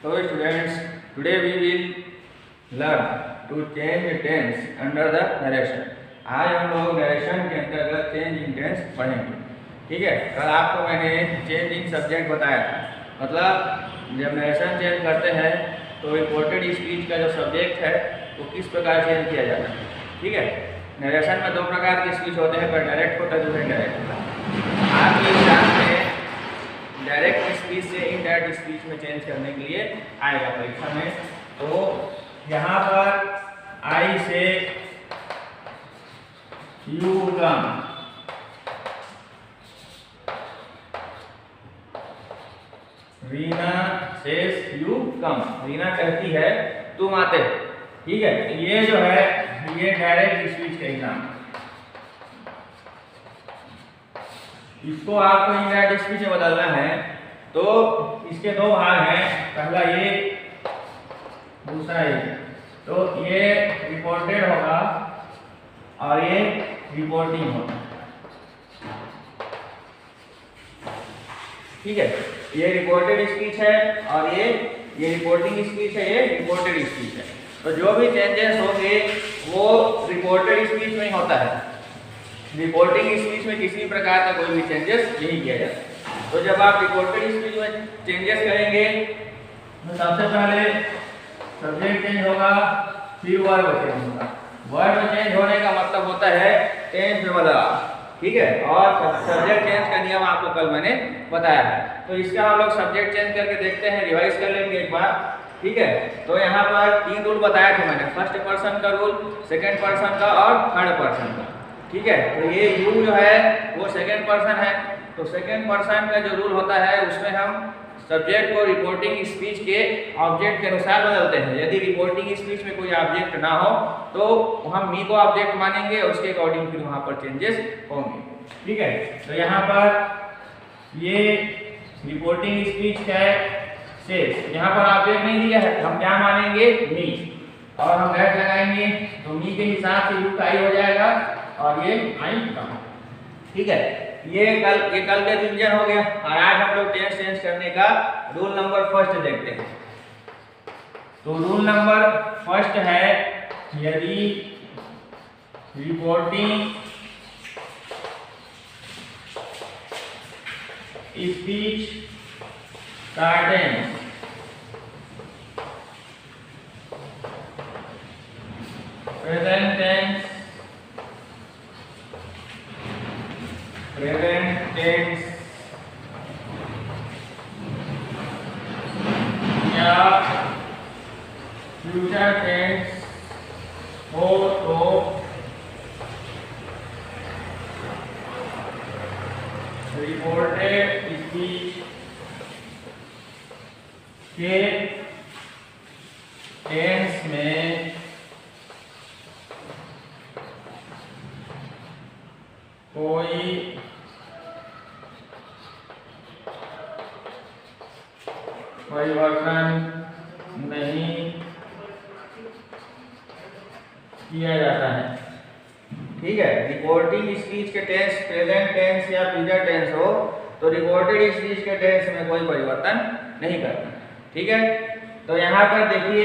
So students, today we will learn to change tense under the narration. आज हम लोग narration के अंतर्गत चेंज इन टेंस पढ़ेंगे। ठीक है, कल आपको मैंने चेंज इन सब्जेक्ट बताया था। मतलब जब नरेशन चेंज करते हैं तो रिपोर्टेड स्पीच का जो सब्जेक्ट है वो किस प्रकार चेंज किया जाता है। ठीक है, नरेशन में दो प्रकार के स्पीच होते हैं, डायरेक्ट होता है, दूसरा इनडायरेक्ट होता है। आज के एग्जाम में डायरेक्ट स्पीच से इनडायरेक्ट स्पीच में चेंज करने के लिए आएगा परीक्षा में। तो यहाँ पर आई से you come, Reena says you come, Reena कहती है तुम आते हो। ठीक है, ये जो है ये डायरेक्ट स्पीच का एग्जाम। इसको आपको इनडायरेक्ट स्पीच में बदलना है तो इसके दो भाग हैं, पहला ये दूसरा ये। तो ये रिपोर्टेड होगा और ये रिपोर्टिंग होगा। ठीक है, ये रिपोर्टेड स्पीच है और ये रिपोर्टिंग स्पीच है, ये रिपोर्टेड स्पीच है। तो जो भी चेंजेस होंगे वो रिपोर्टेड स्पीच में ही होता है। रिपोर्टिंग स्पीच में किसी प्रकार का कोई भी चेंजेस नहीं किया जाता। तो जब आप रिपोर्टेड स्पीच में चेंजेस करेंगे तो सबसे पहले सब्जेक्ट चेंज होगा, फिर वर्ब चेंज होगा। वर्ब चेंज होने का मतलब होता है टेंस में बदलाव। ठीक है, और सब्जेक्ट चेंज का नियम आपको कल मैंने बताया है। तो इसका हम लोग सब्जेक्ट चेंज करके देखते हैं, रिवाइज कर लेंगे एक बार। ठीक है, तो यहाँ पर 3 रूल बताया था मैंने, फर्स्ट पर्सन का रूल, सेकेंड पर्सन का और थर्ड पर्सन का। ठीक है, तो ये यू जो है वो सेकेंड पर्सन है। तो सेकेंड पर्सन का जो रूल होता है उसमें हम सब्जेक्ट को रिपोर्टिंग स्पीच के ऑब्जेक्ट के अनुसार बदलते हैं। यदि रिपोर्टिंग स्पीच में कोई ऑब्जेक्ट ना हो तो हम मी को ऑब्जेक्ट मानेंगे, उसके अकॉर्डिंग फिर वहाँ पर चेंजेस होंगे। ठीक है, तो यहाँ पर ये रिपोर्टिंग स्पीच है सेज, यहाँ पर ऑब्जेक्ट नहीं दिया है, हम क्या मानेंगे मी, और हम डैश लगाएंगे तो मी के हिसाब से यू का आई हो जाएगा और ये आई का। ठीक है, ये कल का रिवीजन हो गया और आज हम लोग टेंस चेंज करने का रूल नंबर फर्स्ट देखते हैं। तो रूल नंबर फर्स्ट है, यदि रिपोर्टिंग स्पीच का टेंस प्रेजेंट टेंस या फ्यूचर टेंस हो तो रिपोर्टेड स्पीच के टेंस में कोई परिवर्तन नहीं किया जाता है। ठीक है, रिपोर्टिंग स्पीच के टेंस प्रेजेंट टेंस या फ्यूचर टेंस हो तो रिपोर्टेड स्पीच के टेंस में कोई परिवर्तन नहीं करना। ठीक है, तो यहाँ पर देखिए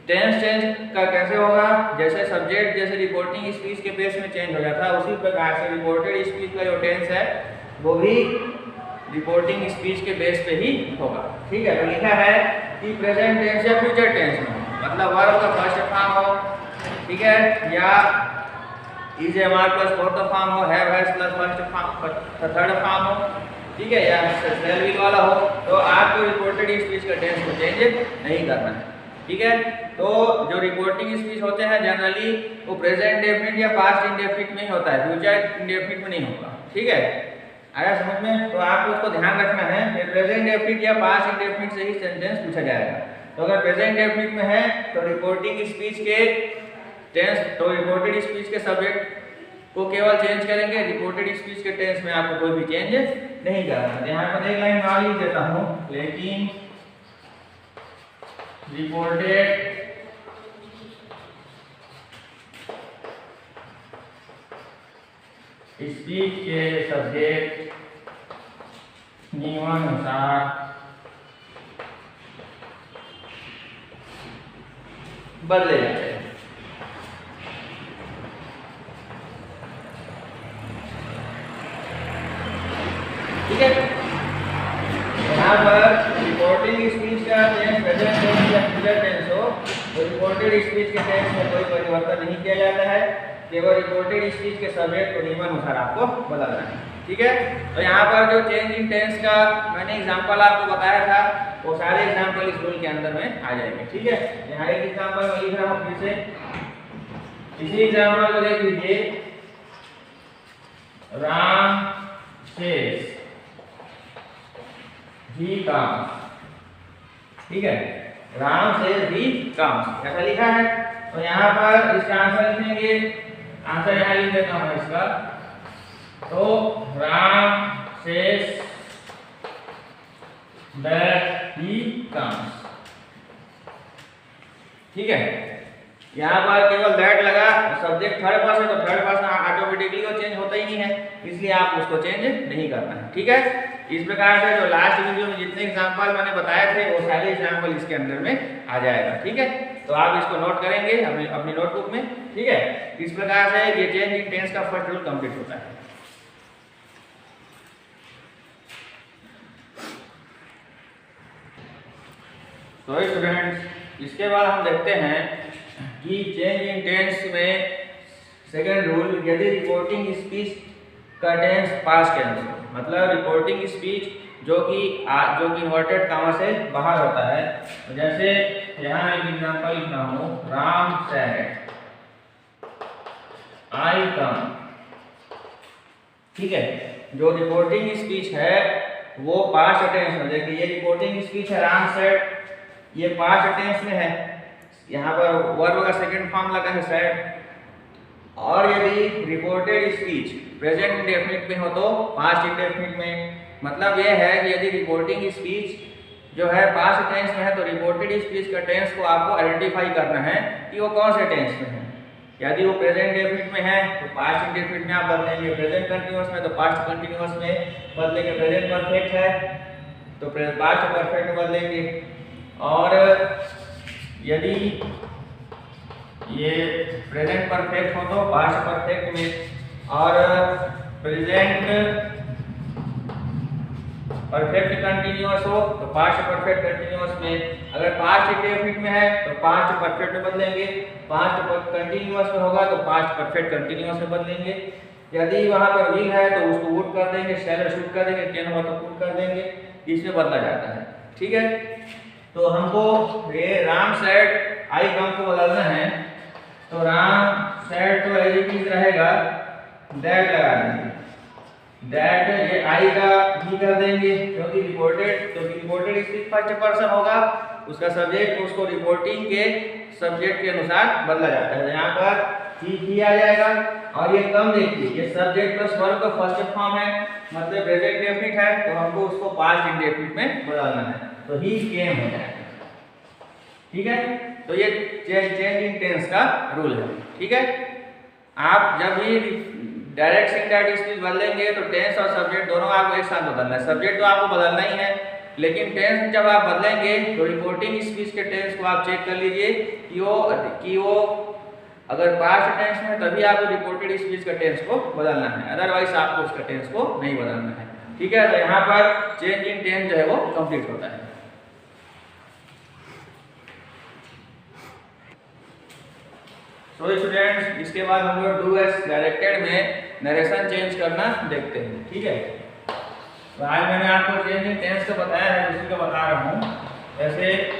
टेंस चेंज का कैसे होगा, जैसे सब्जेक्ट जैसे रिपोर्टिंग स्पीच के बेस में चेंज हो जाता है उसी प्रकार से रिपोर्टेड स्पीच का जो टेंस है वो भी रिपोर्टिंग स्पीच के बेस पे ही होगा। ठीक है, तो लिखा है कि प्रेजेंट टेंस या फ्यूचर टेंस में, मतलब वर्ब का फर्स्ट फॉर्म हो, ठीक है, या is M R plus fourth form हो, have has plus first form third form हो, ठीक है, या सेल विल वाला हो, तो आपको रिपोर्टेड स्पीच का टेंस को चेंज नहीं करना है। ठीक है, तो जो रिपोर्टिंग स्पीच होते हैं जनरली वो प्रेजेंट डेफिनिट या पास्ट इंडेफिनिट में ही होता है, फ्यूचर इंडेफिनिट में नहीं होगा। ठीक है, आया समझ में? तो आपको उसको ध्यान रखना है कि प्रेजेंट डेफिनिट या पास्ट इंडेफिनिट से ही सेंटेंस पूछा जाएगा। तो अगर प्रेजेंट डेफिनिट में है तो रिपोर्टिंग स्पीच के टेंस, तो रिपोर्टेड स्पीच के सब्जेक्ट को केवल चेंज करेंगे, रिपोर्टेड स्पीच के टेंस में आपको कोई भी चेंज नहीं करना। यहाँ पर एक लाइन और लिख देता हूँ, लेकिन रिपोर्टेड स्पीच के सब्जेक्ट नियमानुसार बदले जाते हैं। ठीक है, यहाँ पर रिपोर्टिंग स्पीच का टेंस प्रेजेंट टेंस या फ्यूचर टेंस हो तो रिपोर्टेड स्पीच के टेंस में कोई परिवर्तन नहीं किया जाता है, केवल रिपोर्टेड स्पीच के सब्जेक्ट को नियमानुसार आपको बदलना है। ठीक है, तो यहाँ पर जो चेंज इन टेंस का मैंने एग्जांपल आपको बताया था वो सारे एग्जांपल इस रूल के अंदर में आ जाएंगे। ठीक है, यहाँ एक एग्जांपल मैं लिख रहा हूँ फिर से, इसी एग्जांपल को देख लीजिए। Ram says he comes. ठीक है, राम सेज ही कम्स ऐसा लिखा है। तो यहाँ पर इसका आंसर लिखेंगे, आंसर यहाँ लिख देता हूँ इसका। तो Ram says that he comes. ठीक है, यहाँ पर केवल दैट लगा, सब्जेक्ट थर्ड पर्सन है तो थर्ड पर्सन ऑटोमेटिकली वो चेंज होता ही नहीं है, इसलिए आप उसको चेंज नहीं करना है। ठीक है, इस प्रकार से जो लास्ट वीडियो में जितने एग्जांपल मैंने बताए थे वो सारे एग्जांपल इसके अंदर में आ जाएगा। ठीक है, तो आप इसको नोट करेंगे अपनी नोटबुक में। ठीक है, इस प्रकार से ये चेंज इन टेंस का फर्स्ट रूल कंप्लीट होता है। तो स्टूडेंट्स, इसके बाद हम देखते हैं कि चेंज इन टेंस में सेकंड रूल, यदि रिपोर्टिंग स्पीच का टेंस पास्ट टेंस हो, मतलब रिपोर्टिंग स्पीच जो कि इन्वर्टेड कॉमा से बाहर होता है। तो जैसे यहाँ एक एग्जांपल लिख रहा हूँ, राम सेड आई कम। ठीक है, जो रिपोर्टिंग स्पीच है वो पास्ट टेंस में, देखिए ये रिपोर्टिंग स्पीच है राम सेड, ये पास्ट टेंस में है, यहाँ पर वर्ब का सेकंड फॉर्म लगा है सेड। और यदि रिपोर्टेड स्पीच प्रेजेंट इंडेफिनिट में हो तो पास्ट इंडेफिनिट में। मतलब यह है कि यदि रिपोर्टिंग स्पीच जो है पास्ट टेंस में है तो रिपोर्टेड स्पीच का टेंस को आपको आइडेंटिफाई करना है कि वो कौन से टेंस में है। यदि वो प्रेजेंट इंडेफिनिट में है तो पास्ट इंडेफिनिट में आप बदलेंगे, प्रेजेंट कंटीन्यूअस में तो पास्ट कंटीन्यूअस में बदलेंगे, प्रेजेंट परफेक्ट है तो पास्ट परफेक्ट में बदलेंगे। और यदि ये प्रेजेंट परफेक्ट हो तो पास्ट परफेक्ट में, और प्रेजेंट परफेक्ट कंटीन्यूअस हो तो पास्ट परफेक्ट कंटीन्यूअस में। अगर पास्ट इंडेफिनिट में है तो पास्ट परफेक्ट में बदलेंगे, पास्ट कंटीन्यूअस में होगा तो पास्ट परफेक्ट कंटीन्यूअस में बदलेंगे। यदि वहां पर विल है तो उसको वुड कर देंगे, शैल शूट कर देंगे, कैन हो तो कुड कर देंगे, इसमें बदला जाता है। ठीक है, तो हमको ये राम सेड आई कम को बदलना है, तो राम सेड तो एज इट इज रहेगा, दैट लगा देंगे, दैट ये आई का ही कर देंगे क्योंकि रिपोर्टेड स्पीच फर्स्ट पर्सन होगा, उसका सब्जेक्ट उसको रिपोर्टिंग के सब्जेक्ट के अनुसार बदला जाता है। यहाँ पर ही आ जाएगा। और ये कम देखिए, ये सब्जेक्ट प्लस वर्ब का फर्स्ट फॉर्म है, मतलब प्रेजेंट इंडेफिनिट है तो हमको उसको पास्ट इंडेफिनिट में बदलना है, तो ही केम हो जाएगा। ठीक है, तो ये चेंज इन टेंस का रूल है। ठीक है, आप जब भी डायरेक्ट इंडायरेक्ट स्पीच बदलेंगे तो टेंस और सब्जेक्ट दोनों आपको एक साथ बदलना है। सब्जेक्ट तो आपको बदलना ही है, लेकिन टेंस जब आप बदलेंगे तो रिपोर्टिंग स्पीच के टेंस को आप चेक कर लीजिए कि वो अगर पास्ट टेंस में तभी आपको रिपोर्टेड स्पीच का टेंस को बदलना है, अदरवाइज आपको उसका टेंस को नहीं बदलना है। ठीक है, तो यहाँ पर चेंज इन टेंस जो है वो कंप्लीट होता है। तो स्टूडेंट्स, इसके बाद हम लोग डू एज डायरेक्टेड में नरेशन चेंज करना देखते हैं। ठीक है, तो आज मैंने आपको चेंज इन टेंस का बताया है, उसी का बता रहा हूँ। जैसे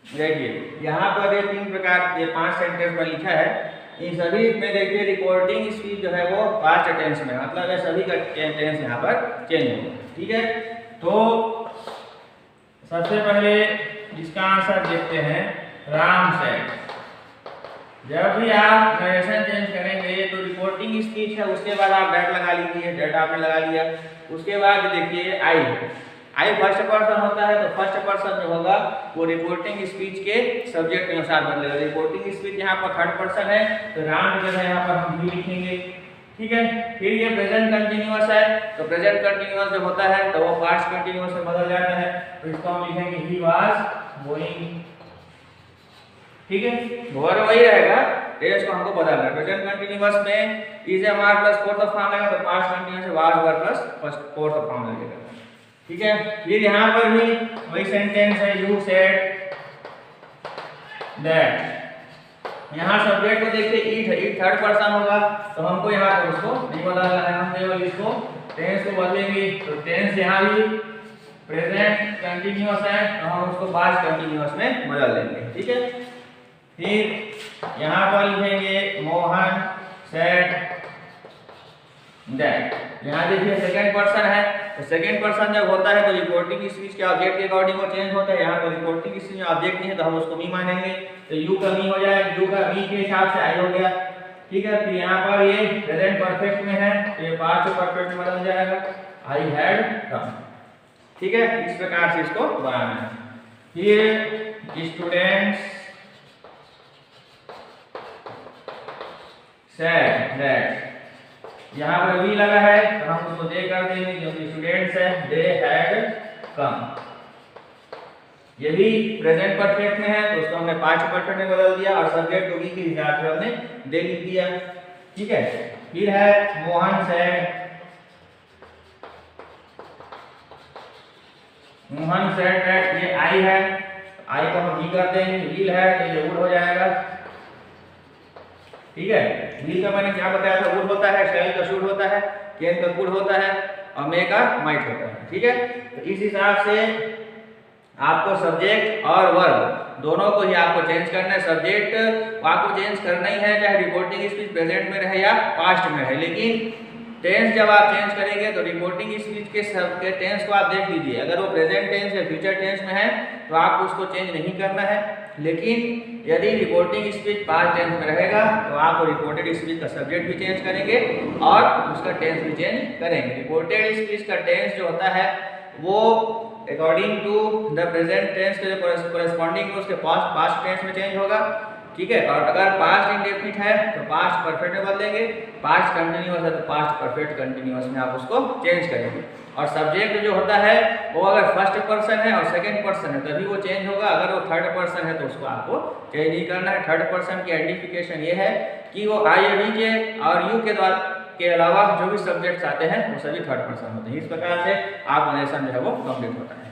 देखिए यहाँ पर ये 3 प्रकार, ये 5 सेंटेंस पर लिखा है, इन सभी में देखिए रिपोर्टिंग स्पीच जो है वो पास्ट टेंस में, मतलब ये सभी का टेंस यहाँ पर चेंज होगा। ठीक है, तो सबसे पहले इसका आंसर देखते हैं। राम सेड, जब भी आप नरेशन चेंज करेंगे तो रिपोर्टिंग स्पीच है, उसके बाद आप डेट लगा लीजिए, डेट आपने लगा लिया। उसके बाद देखिए आई फर्स्ट पर्सन होता है, तो फर्स्ट पर्सन जो होगा वो रिपोर्टिंग स्पीच के सब्जेक्ट के अनुसार बदलेगा। रिपोर्टिंग स्पीच यहाँ पर थर्ड पर्सन है, तो राम की जगह यहाँ पर हम भी लिखेंगे। ठीक है, फिर ये प्रेजेंट कंटिन्यूअस है, तो प्रेजेंट कंटिन्यूअस जो होता है तो वो पास्ट कंटिन्यूअस में बदल जाता है, तो इसको हम लिखेंगे ही वाज गोइंग। ठीक है, वर्ब वही रहेगा, टेंस को हमको बदलना है। प्रेजेंट कंटिन्यूअस में इज ए मार प्लस फोर्थ फॉर्म लगेगा, तो पास्ट कंटिन्यूअस में was were plus first fourth form लगेगा। ठीक है, फिर यहाँ पर भी वही सेंटेंस है, यू सेड दैट। यहाँ सब्जेक्ट को देखिए इट थर्ड पर्सन होगा, तो हमको यहाँ पर उसको नहीं बदलना है, हम केवल इसको टेंस को बदलेंगे। तो टेंस यहाँ भी प्रेजेंट कंटिन्यूअस है, तो हम उसको पास्ट कंटिन्यूअस में बदल देंगे। ठीक है, फिर यहाँ पर लिखेंगे मोहन सेड दैट। यहाँ देखिए सेकंड पर्सन है, तो सेकंड पर्सन जब होता है तो रिपोर्टिंग स्पीच के ऑब्जेक्ट के अकॉर्डिंग वो चेंज होता है। यहाँ पर रिपोर्टिंग स्पीच में ऑब्जेक्ट नहीं है, तो हम उसको मी मानेंगे, तो यू का मी हो जाएगा, यू का मी के हिसाब से आई हो गया। ठीक है, फिर यहाँ पर ये प्रेजेंट परफेक्ट में है, तो ये पास्ट परफेक्ट में बदल जाएगा, आई हैड कम। ठीक है, इस प्रकार से इसको बनाना है। फिर स्टूडेंट्स सेड दैट, यहाँ पर भी लगा है, तो हम उसको दे कर देंगे, क्योंकि स्टूडेंट्स है, दे हैड कम। ये भी प्रेजेंट परफेक्ट में है, तो उसको हमने पास्ट परफेक्ट में बदल दिया, और सब्जेक्ट को भी के हिसाब से हमने दे लिख दिया। ठीक है, फिर है मोहन सेड दैट, ये आई है, आई को हम भी कर देंगे, विल है तो ये वुड हो जाएगा। ठीक है, विल का मैंने क्या बताया था, वुड होता है, शैल का शुड होता है, कैन का कुड होता है, और मे का माइट होता है। ठीक है, तो इस हिसाब से आपको सब्जेक्ट और वर्ब दोनों को ही आपको चेंज करना है। सब्जेक्ट आपको चेंज करना ही है, चाहे रिपोर्टिंग स्पीच प्रेजेंट में रहे या पास्ट में रहे, लेकिन टेंस जब आप चेंज करेंगे तो रिपोर्टिंग स्पीच के टेंस को आप देख लीजिए, अगर वो प्रेजेंट टेंस या फ्यूचर टेंस में है तो आपको उसको चेंज नहीं करना है। लेकिन यदि रिपोर्टिंग स्पीच पास्ट टेंस में रहेगा तो आप रिपोर्टेड स्पीच का सब्जेक्ट भी चेंज करेंगे और उसका टेंस भी चेंज करेंगे। रिपोर्टेड स्पीच का टेंस जो होता है वो according to the present tense के जो कोरेस्पॉन्डिंग उसके पास्ट टेंस में चेंज होगा। ठीक है, और अगर पास्ट इंडेफिनिट है तो पास्ट परफेक्ट में बदलेंगे, पास्ट कंटिन्यूअस है तो पास्ट परफेक्ट कंटिन्यूअस में आप उसको चेंज करेंगे। और सब्जेक्ट जो होता है वो अगर फर्स्ट पर्सन है और सेकंड पर्सन है तभी वो चेंज होगा, अगर वो थर्ड पर्सन है तो उसको आपको चेंज नहीं करना है। थर्ड पर्सन की आइडेंटिफिकेशन ये है कि वो आई या वी के और यू के द्वारा के अलावा जो भी सब्जेक्ट्स आते हैं वो सभी थर्ड पर्सन होते हैं। इस प्रकार से आप नरेशन जो है वो कंप्लीट होता है।